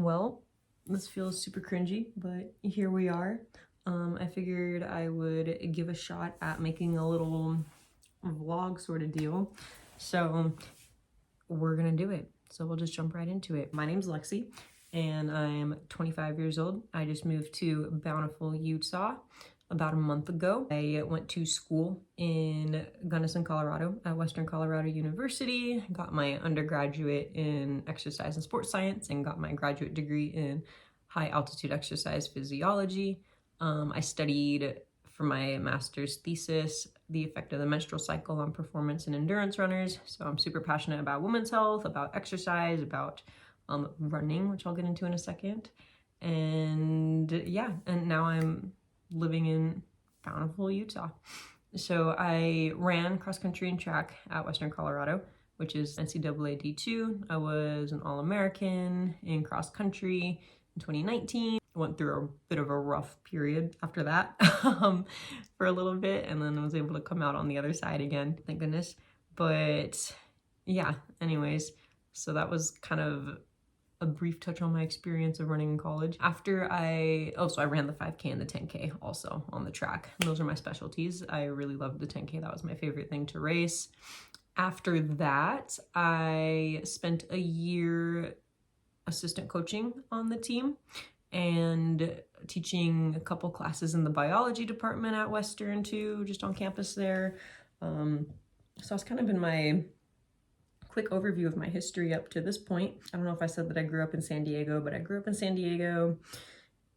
Well, this feels super cringy, but here we are. I figured I would give a shot at making a little vlog sort of deal. So we're gonna do it. So we'll just jump right into it. My name's Lexi and I'm 25 years old. I just moved to Bountiful, Utah about a month ago. I went to school in Gunnison, Colorado at Western Colorado University, got my undergraduate in exercise and sports science and got my graduate degree in high altitude exercise physiology. I studied for my master's thesis the effect of the menstrual cycle on performance and endurance runners. So I'm super passionate about women's health, about exercise, about running, which I'll get into in a second. And yeah, and now I'm living in Bountiful, Utah. So I ran cross country and track at Western Colorado, which is NCAA D2. I was an All-American in cross country in 2019. I went through a bit of a rough period after that for a little bit, and then I was able to come out on the other side again, thank goodness. But yeah, anyways, so that was kind of a brief touch on my experience of running in college. After so I ran the 5K and the 10K also on the track. And those are my specialties. I really loved the 10K. That was my favorite thing to race. After that, I spent a year assistant coaching on the team and teaching a couple classes in the biology department at Western too, just on campus there. So it's kind of been my quick overview of my history up to this point. I don't know if I said that I grew up in San Diego, but I grew up in San Diego.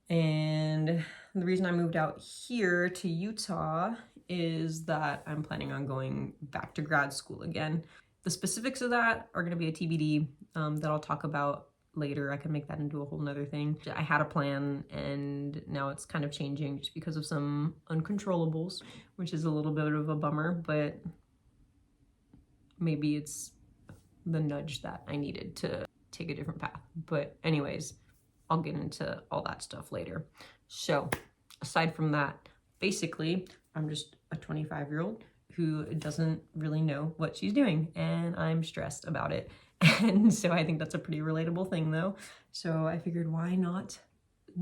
And the reason I moved out here to Utah is that I'm planning on going back to grad school again. The specifics of that are gonna be a TBD that I'll talk about later. I can make that into a whole nother thing. I had a plan and now it's kind of changing just because of some uncontrollables, which is a little bit of a bummer, but maybe it's the nudge that I needed to take a different path. But anyways, I'll get into all that stuff later. So aside from that, basically, I'm just a 25-year-old who doesn't really know what she's doing, and I'm stressed about it. And so I think that's a pretty relatable thing though. So I figured, why not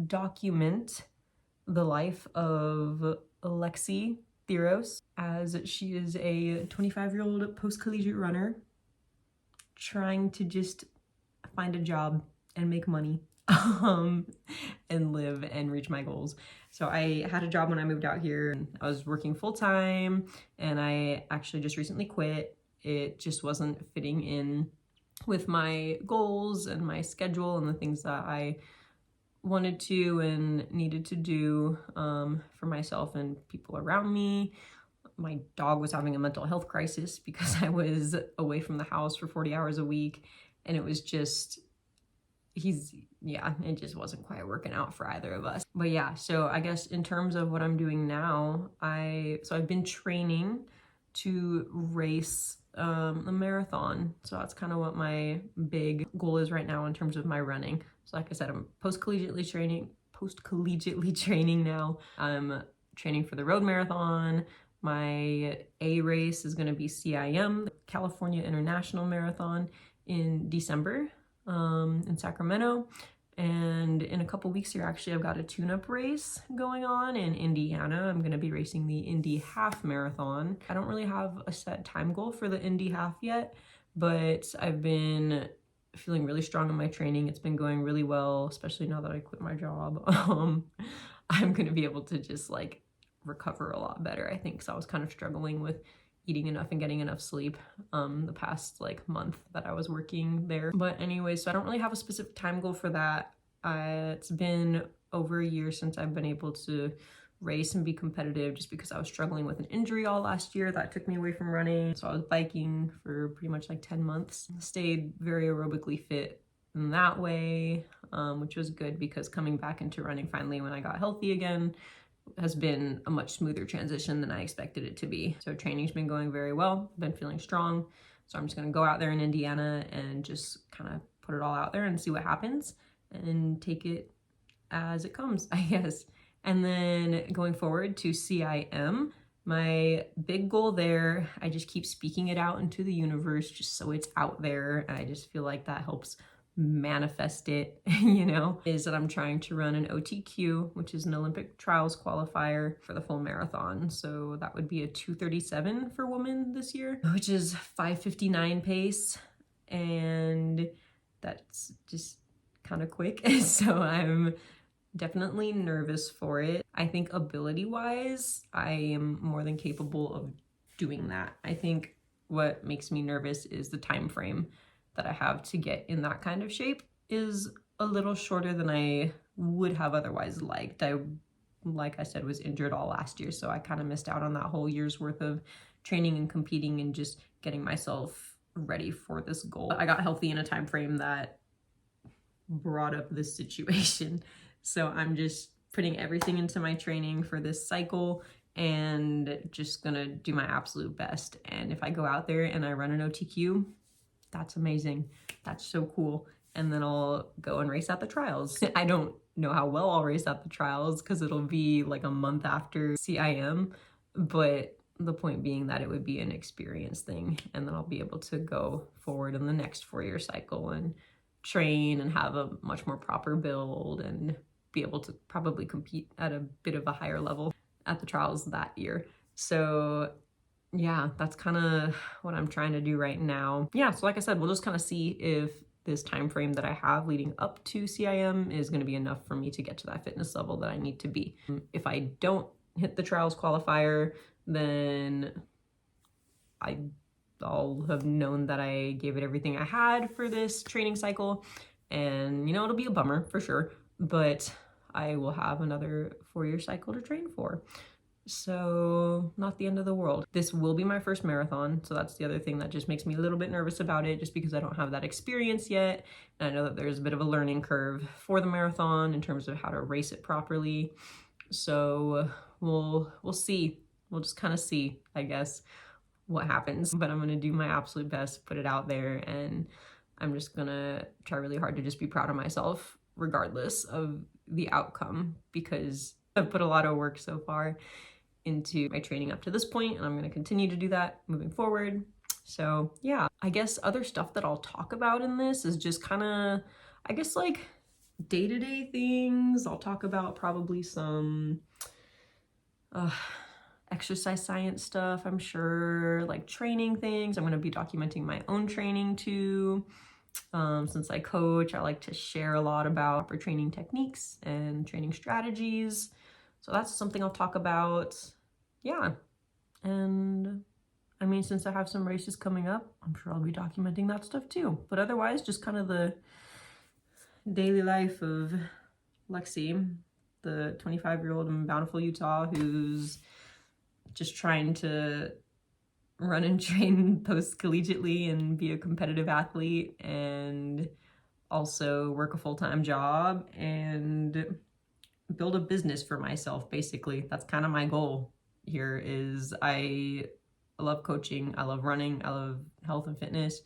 document the life of Lexi Theros, as she is a 25-year-old post-collegiate runner trying to just find a job and make money and live and reach my goals. So I had a job when I moved out here and I was working full-time, and I actually just recently quit. It just wasn't fitting in with my goals and my schedule and the things that I wanted to and needed to do for myself and people around me. My dog was having a mental health crisis because I was away from the house for 40 hours a week, and it was just, it just wasn't quite working out for either of us. But yeah, so I guess in terms of what I'm doing now, I've been training to race a marathon. So that's kind of what my big goal is right now in terms of my running. So like I said, I'm post-collegiately training now. I'm training for the road marathon. My A race is going to be CIM, California International Marathon, in December in Sacramento. And in a couple weeks here, actually, I've got a tune-up race going on in Indiana. I'm going to be racing the Indy Half Marathon. I don't really have a set time goal for the Indy Half yet, but I've been feeling really strong in my training. It's been going really well, especially now that I quit my job. I'm going to be able to just like recover a lot better, I think, because I was kind of struggling with eating enough and getting enough sleep the past like month that I was working there. But anyway, so I don't really have a specific time goal for that. It's been over a year since I've been able to race and be competitive, just because I was struggling with an injury all last year that took me away from running. So I was biking for pretty much like 10 months, stayed very aerobically fit in that way, which was good because coming back into running finally when I got healthy again has been a much smoother transition than I expected it to be. So training's been going very well, been feeling strong. So I'm just gonna go out there in Indiana and just kind of put it all out there and see what happens and take it as it comes, I guess. And then going forward to CIM, my big goal there, I just keep speaking it out into the universe just so it's out there. And I just feel like that helps manifest it, you know, is that I'm trying to run an OTQ, which is an Olympic trials qualifier for the full marathon. So that would be a 2:37 for women this year, which is 5:59 pace. And that's just kind of quick. So I'm definitely nervous for it. I think ability-wise, I am more than capable of doing that. I think what makes me nervous is the time frame that I have to get in that kind of shape is a little shorter than I would have otherwise liked. Like I said, was injured all last year, so I kind of missed out on that whole year's worth of training and competing and just getting myself ready for this goal. I got healthy in a time frame that brought up this situation. So I'm just putting everything into my training for this cycle and just gonna do my absolute best. And if I go out there and I run an OTQ, that's amazing. That's so cool. And then I'll go and race at the trials. I don't know how well I'll race at the trials because it'll be like a month after CIM, but the point being that it would be an experience thing. And then I'll be able to go forward in the next 4-year cycle and train and have a much more proper build and be able to probably compete at a bit of a higher level at the trials that year. So yeah, that's kind of what I'm trying to do right now. Yeah, so like I said, we'll just kind of see if this time frame that I have leading up to CIM is going to be enough for me to get to that fitness level that I need to be. If I don't hit the trials qualifier, then I'll have known that I gave it everything I had for this training cycle, and you know, it'll be a bummer for sure, but I will have another 4-year cycle to train for. So not the end of the world. This will be my first marathon, so that's the other thing that just makes me a little bit nervous about it, just because I don't have that experience yet. And I know that there's a bit of a learning curve for the marathon in terms of how to race it properly. So we'll see. We'll just kind of see, I guess, what happens. But I'm gonna do my absolute best, put it out there, and I'm just gonna try really hard to just be proud of myself regardless of the outcome, because I've put a lot of work so far into my training up to this point, and I'm going to continue to do that moving forward. So yeah, I guess other stuff that I'll talk about in this is just kind of, I guess, like day-to-day things. I'll talk about probably some exercise science stuff, I'm sure, like training things. I'm going to be documenting my own training too. Since I coach, I like to share a lot about proper training techniques and training strategies. So that's something I'll talk about. Yeah. And I mean, since I have some races coming up, I'm sure I'll be documenting that stuff too. But otherwise, just kind of the daily life of Lexi, the 25-year-old in Bountiful, Utah, who's just trying to run and train post-collegiately and be a competitive athlete, and also work a full-time job and build a business for myself. Basically, that's kind of my goal here. Is I love coaching, I love running, I love health and fitness,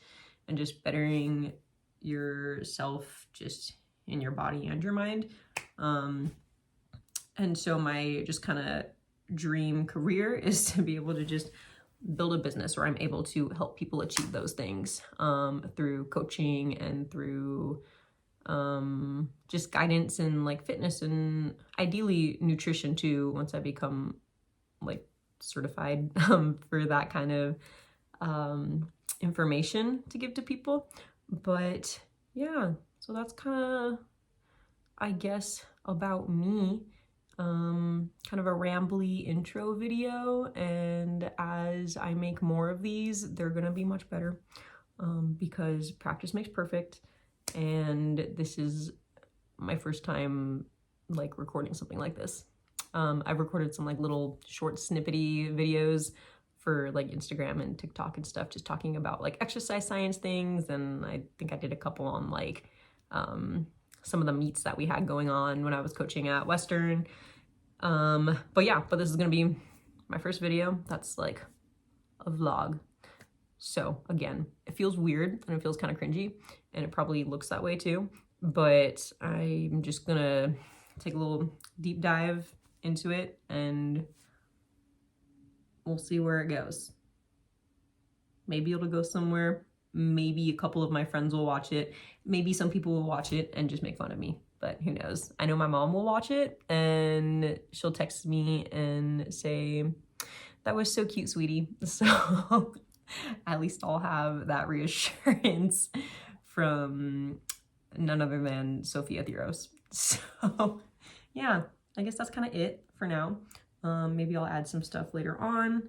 and just bettering yourself just in your body and your mind. And so my just kind of dream career is to be able to just build a business where I'm able to help people achieve those things through coaching and through just guidance and like fitness and ideally nutrition too, once I become like certified for that kind of information to give to people. But yeah, so that's kind of, I guess, about me. Kind of a rambly intro video, and as I make more of these, they're gonna be much better because practice makes perfect, and this is my first time like recording something like this. I've recorded some like little short snippety videos for like Instagram and TikTok and stuff, just talking about like exercise science things, and I think I did a couple on like some of the meets that we had going on when I was coaching at Western. But yeah, but this is gonna be my first video that's like a vlog. So again, it feels weird and it feels kind of cringy, and it probably looks that way too, but I'm just gonna take a little deep dive into it and we'll see where it goes. Maybe it'll go somewhere. Maybe a couple of my friends will watch it. maybe some people will watch it and just make fun of me, but who knows. I know my mom will watch it and she'll text me and say, that was so cute, sweetie. So at least I'll have that reassurance from none other than Sophia Theros. So yeah, I guess that's kind of it for now. Maybe I'll add some stuff later on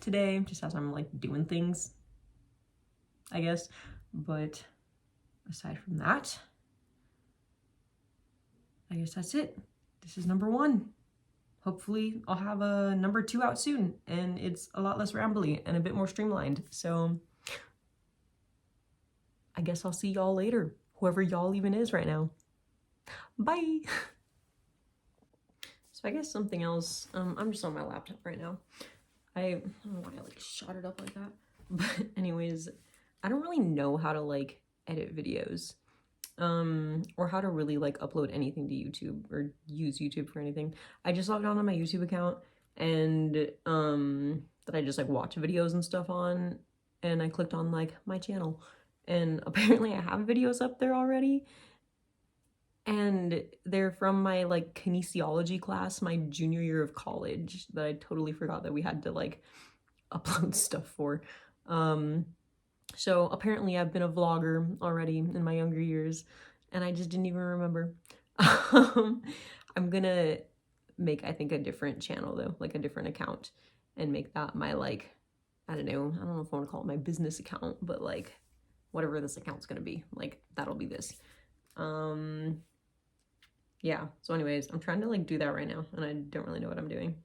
today, just as I'm like doing things, I guess. But aside from that, I guess that's it. This is number 1. Hopefully I'll have a number 2 out soon and it's a lot less rambly and a bit more streamlined. So I guess I'll see y'all later, whoever y'all even is right now. Bye. So I guess something else, I'm just on my laptop right now. I don't know why I like shot it up like that. But anyways, I don't really know how to like edit videos. Or how to really like upload anything to YouTube or use YouTube for anything. I just logged on my YouTube account and that I just like watch videos and stuff on, and I clicked on like my channel, and apparently I have videos up there already, and they're from my like kinesiology class my junior year of college that I totally forgot that we had to like upload stuff for. So apparently I've been a vlogger already in my younger years, and I just didn't even remember. I'm gonna make, I think, a different channel though, like a different account, and make that my like, I don't know if I want to call it my business account, but like whatever this account's gonna be, like that'll be this. Yeah, so anyways, I'm trying to like do that right now, and I don't really know what I'm doing.